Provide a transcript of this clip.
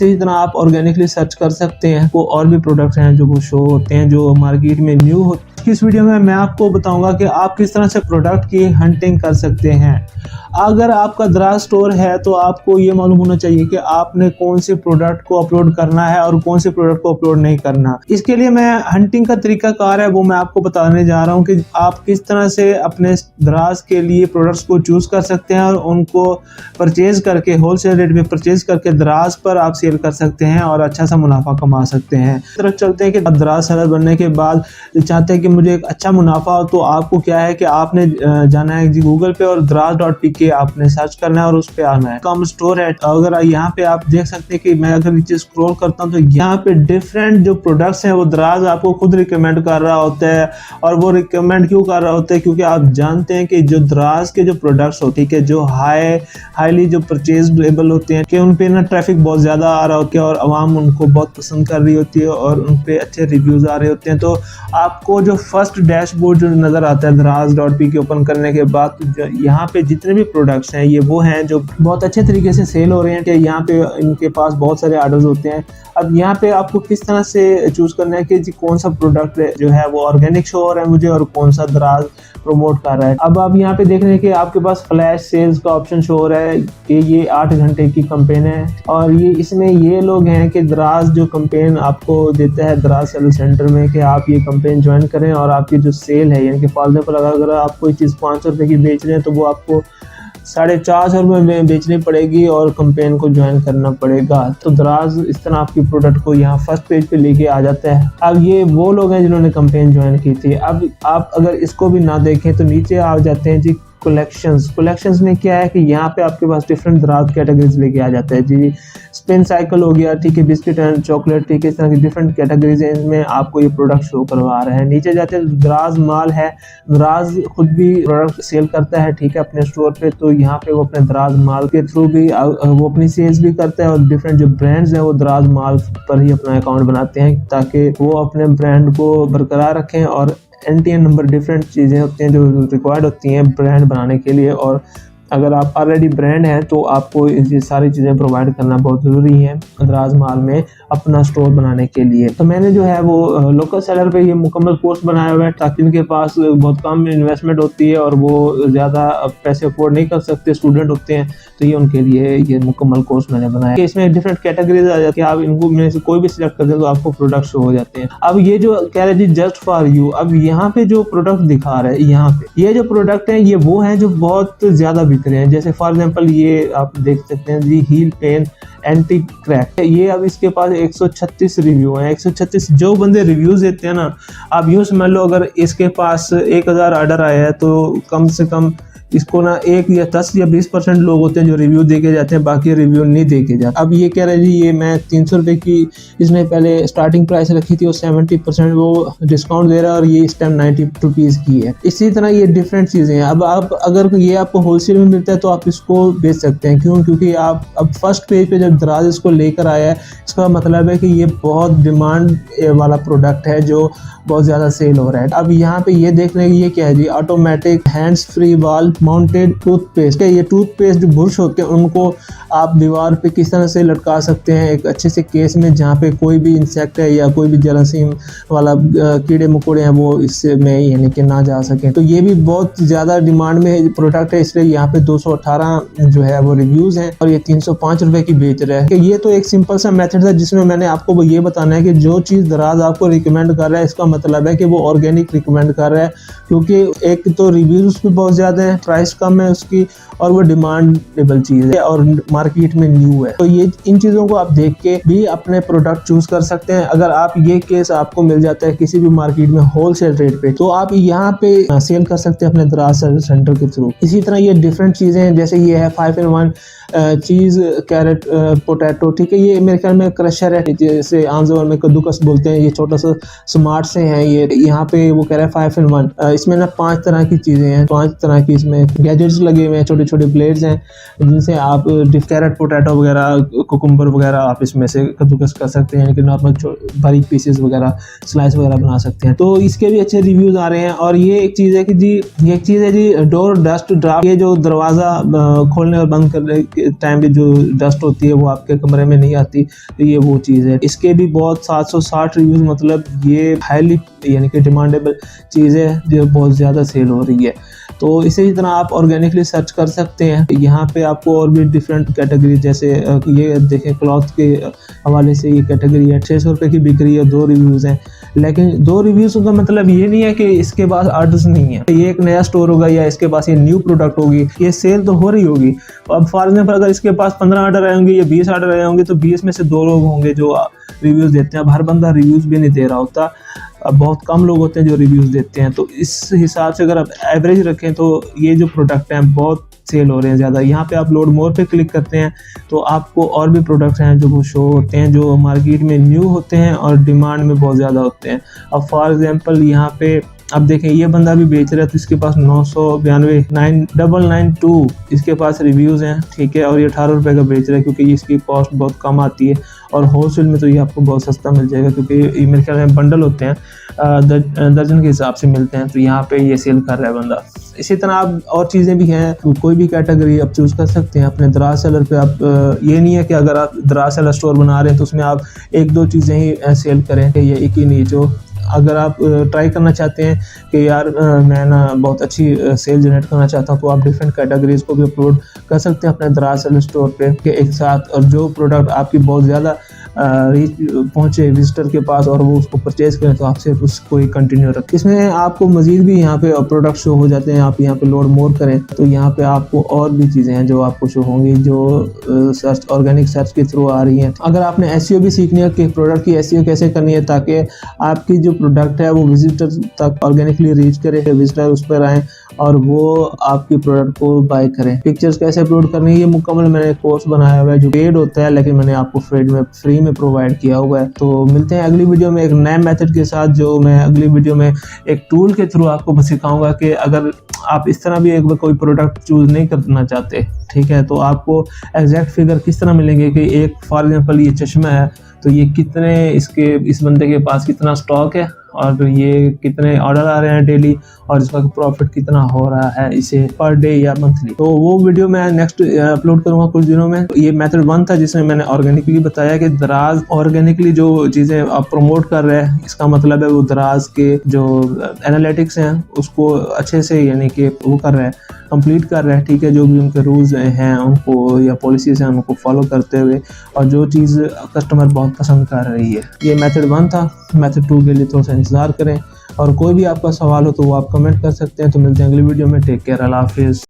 इसी तरह आप ऑर्गेनिकली सर्च कर सकते हैं, वो और भी प्रोडक्ट्स हैं जो वो शो होते हैं जो मार्केट में न्यू होते हैं। इस वीडियो में मैं आपको बताऊंगा कि आप किस तरह से प्रोडक्ट की हंटिंग कर सकते हैं। अगर आपका दराज स्टोर है तो आपको ये मालूम होना चाहिए कि आपने कौन से प्रोडक्ट को अपलोड करना है और कौन से प्रोडक्ट को अपलोड नहीं करना। इसके लिए मैं हंटिंग का तरीका कार है वो मैं आपको बताने जा रहा हूँ कि आप किस तरह से अपने दराज के लिए प्रोडक्ट्स को चूज कर सकते हैं और उनको परचेज करके होलसेल रेट में परचेज करके दराज पर आप सेल कर सकते हैं और अच्छा सा मुनाफा कमा सकते हैं। तरफ चलते हैं कि दराज सेलर बनने के बाद चाहते हैं कि मुझे एक अच्छा मुनाफा हो, तो आपको क्या है कि आपने जाना है जी गूगल पे और दराज.pk आपने सर्च करना है और उस पे आना है। कम स्टोर है, अगर यहाँ पे आप देख सकते हैं कि मैं अगर नीचे स्क्रॉल करता हूँ तो यहाँ पे डिफरेंट जो प्रोडक्ट्स हैं वो दराज आपको खुद रिकमेंड कर रहा होता है। और वो रिकमेंड क्यों कर रहा होता है? क्योंकि आप जानते हैं कि जो दराज के जो प्रोडक्ट्स होते हैं जो हाईली जो परचेजेबल होते हैं कि उन पे ना ट्रैफिक बहुत ज्यादा आ रहा होता है और आवाम उनको बहुत पसंद कर रही होती है और उन पे अच्छे रिव्यूज आ रहे होते हैं। तो आपको जो फर्स्ट डैशबोर्ड जो नजर आता है दराज.pk ओपन करने के बाद यहाँ पे जितने भी प्रोडक्ट्स हैं ये वो हैं जो बहुत अच्छे तरीके से सेल हो रहे हैं कि यहाँ पे इनके पास बहुत सारे ऑर्डर्स होते हैं। अब यहाँ पे आपको किस तरह से चूज करना है कि जी कौन सा प्रोडक्ट जो है वो ऑर्गेनिक शो हो रहा है मुझे और कौन सा दराज प्रमोट कर रहा है। अब आप यहाँ पे देख रहे हैं कि आपके पास फ्लैश सेल्स का ऑप्शन शो हो रहा है कि ये 8 घंटे की कैंपेन है और ये इसमें ये लोग हैं कि दराज जो कैंपेन आपको देता है दराज सेल सेंटर में कि आप ये कैंपेन ज्वाइन करें और आपकी जो सेल है यानी कि फॉर एग्जांपल अगर आप कोई चीज़ 500 रुपये की बेच रहे हैं तो वो आपको 450 रुपये में बेचनी पड़ेगी और कैंपेन को ज्वाइन करना पड़ेगा। तो दराज इस तरह आपकी प्रोडक्ट को यहाँ फर्स्ट पेज पे लेके आ जाता है। अब ये वो लोग हैं जिन्होंने कैंपेन ज्वाइन की थी। अब आप अगर इसको भी ना देखें तो नीचे आ जाते हैं जी कलेक्शंस में क्या है कि यहाँ पे आपके पास डिफरेंट दराज कैटेगरीज लेके आ जाता है जी। स्पिन साइकिल हो गया, ठीक है, बिस्किट एंड चॉकलेट, ठीक है, इस तरह की डिफरेंट कैटेगरीज हैं, इनमें आपको ये प्रोडक्ट शो करवा रहे हैं। नीचे जाते हैं दराज माल है, दराज खुद भी प्रोडक्ट सेल करता है, ठीक है, अपने स्टोर पे। तो यहाँ पे वो अपने दराज माल के थ्रू भी वो अपनी सेल्स भी करता है और डिफरेंट जो ब्रांड्स हैं वो दराज माल पर ही अपना अकाउंट बनाते हैं ताकि वो अपने ब्रांड को बरकरार रखें। और NTN नंबर डिफरेंट चीज़ें होती हैं जो रिक्वायर्ड होती हैं ब्रांड बनाने के लिए और अगर आप ऑलरेडी ब्रांड हैं तो आपको ये सारी चीज़ें प्रोवाइड करना बहुत ज़रूरी है दराज माल में अपना स्टोर बनाने के लिए। तो मैंने जो है वो लोकल सेलर पे ये मुकम्मल कोर्स बनाया हुआ है ताकि इनके पास बहुत कम इन्वेस्टमेंट होती है और वो ज़्यादा पैसे अफोर्ड नहीं कर सकते, स्टूडेंट होते हैं, तो ये उनके लिए ये मुकम्मल कोर्स मैंने बनाया है। इसमें डिफरेंट कैटेगरीज आ जाती है, आप इनको में से कोई भी सिलेक्ट करते हैं तो आपको प्रोडक्ट शो हो जाते हैं। अब ये जो कह रहे जी जस्ट फॉर यू, अब यहाँ पे जो प्रोडक्ट दिखा रहा है यहाँ पे ये जो प्रोडक्ट है ये वो है जो बहुत ज़्यादा बिक रहे हैं। जैसे फॉर एग्जांपल ये आप देख सकते हैं जी हील पेन एंटी क्रैक, ये अब इसके पास 136 रिव्यू हैं। 136 जो बंदे रिव्यूज देते हैं ना, आप यूँ समझ लो अगर इसके पास 1000 ऑर्डर आया है तो कम से कम इसको ना 1 या 10 या 20% लोग होते हैं जो रिव्यू देके जाते हैं, बाकी रिव्यू नहीं देके जाते। अब ये कह रहे हैं जी ये मैं 300 रुपये की इसने पहले स्टार्टिंग प्राइस रखी थी और 70% वो डिस्काउंट दे रहा है और ये इस टाइम 90 रुपीज़ की है। इसी तरह ये डिफरेंट चीज़ें हैं। अब आप अगर ये आपको होलसेल में मिलता है तो आप इसको बेच सकते हैं। क्यों? क्योंकि आप अब फर्स्ट पेज पे जब दराज इसको लेकर आया है इसका मतलब है कि ये बहुत डिमांड वाला प्रोडक्ट है जो बहुत ज़्यादा सेल हो रहा है। अब यहाँ पे ये देख रहे हैं ये क्या है जी, automatic hands free wall mounted toothpaste. ये टूथपेस्ट जो ब्रश होते हैं उनको आप दीवार पे किस तरह से लटका सकते हैं एक अच्छे से केस में जहाँ पे कोई भी इंसेक्ट है या कोई भी जरासीम वाला कीड़े मकोड़े हैं वो इससे में यानी कि ना जा सकें। तो ये भी बहुत ज़्यादा डिमांड में प्रोडक्ट है, इसलिए यहाँ पे 218 जो है वो रिव्यूज़ हैं और ये 305 रुपये की बेच रहा है। ये तो एक सिंपल सा मेथड है जिसमें मैंने आपको ये बताना है कि जो चीज़ दराज आपको रिकमेंड कर रहा है इसका मतलब है कि वो ऑर्गेनिक रिकमेंड कर रहा है, क्योंकि एक तो रिव्यूज भी बहुत ज़्यादा है, प्राइस कम है उसकी और वो डिमांडेबल चीज़ है और मार्केट में न्यू है। तो ये इन चीज़ों को आप देख के भी अपने प्रोडक्ट चूज कर सकते हैं। अगर आप ये केस आपको मिल जाता है किसी भी मार्केट में होलसेल रेट पे तो आप यहाँ पे सेल कर सकते हैं अपने दराज सेंटर के थ्रू। इसी तरह ये डिफरेंट चीज़ें हैं, जैसे ये है 5-in-1 चीज़ कैरेट पोटैटो, ठीक है, ये मेरे ख्याल में क्रशर है, जैसे आम ज़बान में कद्दूकस बोलते हैं। ये छोटा सा स्मार्ट से है, ये यहाँ पे वो कह रहा है 5-in-1। इसमें ना 5 तरह की चीज़ें हैं, 5 तरह की इसमें गैजेट्स लगे हुए हैं, छोटे छोटे ब्लेड्स हैं जिनसे आप कैरेट पोटैटो वगैरह कुकुम्बर वगैरह आप इसमें से कद्दूकस कर सकते हैं, यानी कि नॉर्मल बारीक पीसेस वगैरह स्लाइस वगैरह बना सकते हैं। तो इसके भी अच्छे रिव्यूज़ आ रहे हैं। और ये एक चीज़ है कि जी ये एक चीज़ है जी डोर डस्ट ड्राफ्ट, ये जो दरवाज़ा खोलने और बंद करने के टाइम पे जो डस्ट होती है वो आपके कमरे में नहीं आती, तो ये वो चीज़ है। इसके भी बहुत 760 रिव्यूज़, मतलब ये हाईली यानी कि डिमांडेबल चीज़ है जो बहुत ज़्यादा सेल हो रही है। तो इसी तरह आप ऑर्गेनिकली सर्च कर सकते हैं। यहाँ पे आपको और भी डिफरेंट कैटेगरी, जैसे ये देखें क्लॉथ के हवाले से ये कैटेगरी है, 600 रुपये की बिक रही है, 2 रिव्यूज़ हैं। लेकिन 2 रिव्यूज़ का मतलब ये नहीं है कि इसके पास आर्डर्स नहीं है। ये एक नया स्टोर होगा या इसके पास ये न्यू प्रोडक्ट होगी, ये सेल तो हो रही होगी। अब फॉर एग्जाम्पल अगर इसके पास 15 ऑर्डर आए होंगे या 20 ऑर्डर आए होंगे तो 20 में से 2 लोग होंगे जो रिव्यूज़ देते हैं। अब हर बंदा रिव्यूज़ भी नहीं दे रहा होता, अब बहुत कम लोग होते हैं जो रिव्यूज़ देते हैं। तो इस हिसाब से अगर आप एवरेज रखें तो ये जो प्रोडक्ट हैं बहुत सेल हो रहे हैं ज़्यादा। यहाँ पे आप लोड मोर पे क्लिक करते हैं तो आपको और भी प्रोडक्ट्स हैं जो वो शो होते हैं, जो मार्केट में न्यू होते हैं और डिमांड में बहुत ज़्यादा होते हैं। अब फॉर एग्जांपल यहाँ पे अब देखें ये बंदा भी बेच रहा है तो इसके पास 992 9992 इसके पास रिव्यूज़ हैं, ठीक है, और ये 18 रुपये का बेच रहा है क्योंकि इसकी कॉस्ट बहुत कम आती है और होलसेल में तो ये आपको बहुत सस्ता मिल जाएगा क्योंकि ये मेरे ख्याल में बंडल होते हैं, दर्जन के हिसाब से मिलते हैं। तो यहाँ पे ये सेल कर रहा है बंदा। इसी तरह आप और चीज़ें भी हैं, कोई भी कैटेगरी आप चूज़ कर सकते हैं अपने दराज सेलर पे। आप ये नहीं है कि अगर आप दराज सेलर स्टोर बना रहे हैं तो उसमें आप 1-2 चीज़ें ही सेल करें कि ये एक ही नहीं। जो अगर आप ट्राई करना चाहते हैं कि यार मैं ना बहुत अच्छी सेल जनरेट करना चाहता हूँ तो आप डिफरेंट कैटेगरीज को भी अपलोड कर सकते हैं अपने दराज सेलर स्टोर पे के एक साथ, और जो प्रोडक्ट आपकी बहुत ज़्यादा रीच पहुँचे विजिटर के पास और वो उसको परचेज करें तो आप सिर्फ उसको ही कंटिन्यू रखें। इसमें आपको मज़ीद भी यहाँ पे प्रोडक्ट शो हो जाते हैं। आप यहाँ पे लोड मोर करें तो यहाँ पे आपको और भी चीज़ें हैं जो आपको शो होंगी जो सर्च ऑर्गेनिक सर्च के थ्रू आ रही हैं। अगर आपने एसईओ भी सीखनी है कि प्रोडक्ट की एसईओ कैसे करनी है ताकि आपकी जो प्रोडक्ट है वो विजिटर तक ऑर्गेनिकली रीच करे, विजिटर उस पर आएँ और वो आपकी प्रोडक्ट को बाय करें। पिक्चर्स कैसे अपलोड करनी है ये मुकम्मल मैंने कोर्स बनाया हुआ है जो पेड होता है लेकिन मैंने आपको फ्री में प्रोवाइड किया हुआ है। तो मिलते हैं अगली वीडियो में एक नए मेथड के साथ, जो मैं अगली वीडियो में एक टूल के थ्रू आपको सिखाऊंगा कि अगर आप इस तरह भी एक बार कोई प्रोडक्ट चूज नहीं करना चाहते, ठीक है, तो आपको एग्जैक्ट फिगर किस तरह मिलेंगे कि एक फॉर एग्जांपल ये चश्मा है तो ये कितने इस बंदे के पास कितना स्टॉक है और ये कितने ऑर्डर आ रहे हैं डेली और इसका प्रॉफिट कितना हो रहा है इसे पर डे या मंथली। तो वो वीडियो मैं नेक्स्ट अपलोड करूंगा कुछ दिनों में। ये मेथड 1 था जिसमें मैंने ऑर्गेनिकली बताया कि दराज ऑर्गेनिकली जो चीज़ें आप प्रमोट कर रहे हैं इसका मतलब है वो दराज के जो एनालिटिक्स हैं उसको अच्छे से यानी कि वो कर रहे हैं, कंप्लीट कर रहे हैं, ठीक है, जो भी उनके रूल्स हैं उनको या पॉलिसीज हैं उनको फॉलो करते हुए, और जो चीज़ कस्टमर बहुत पसंद कर रही है। ये मेथड 1 था। मेथड 2 के लिए थोड़ा सा इंतज़ार करें और कोई भी आपका सवाल हो तो वो आप कमेंट कर सकते हैं। तो मिलते हैं अगली वीडियो में। टेक केयर, अल्लाह हाफिज़।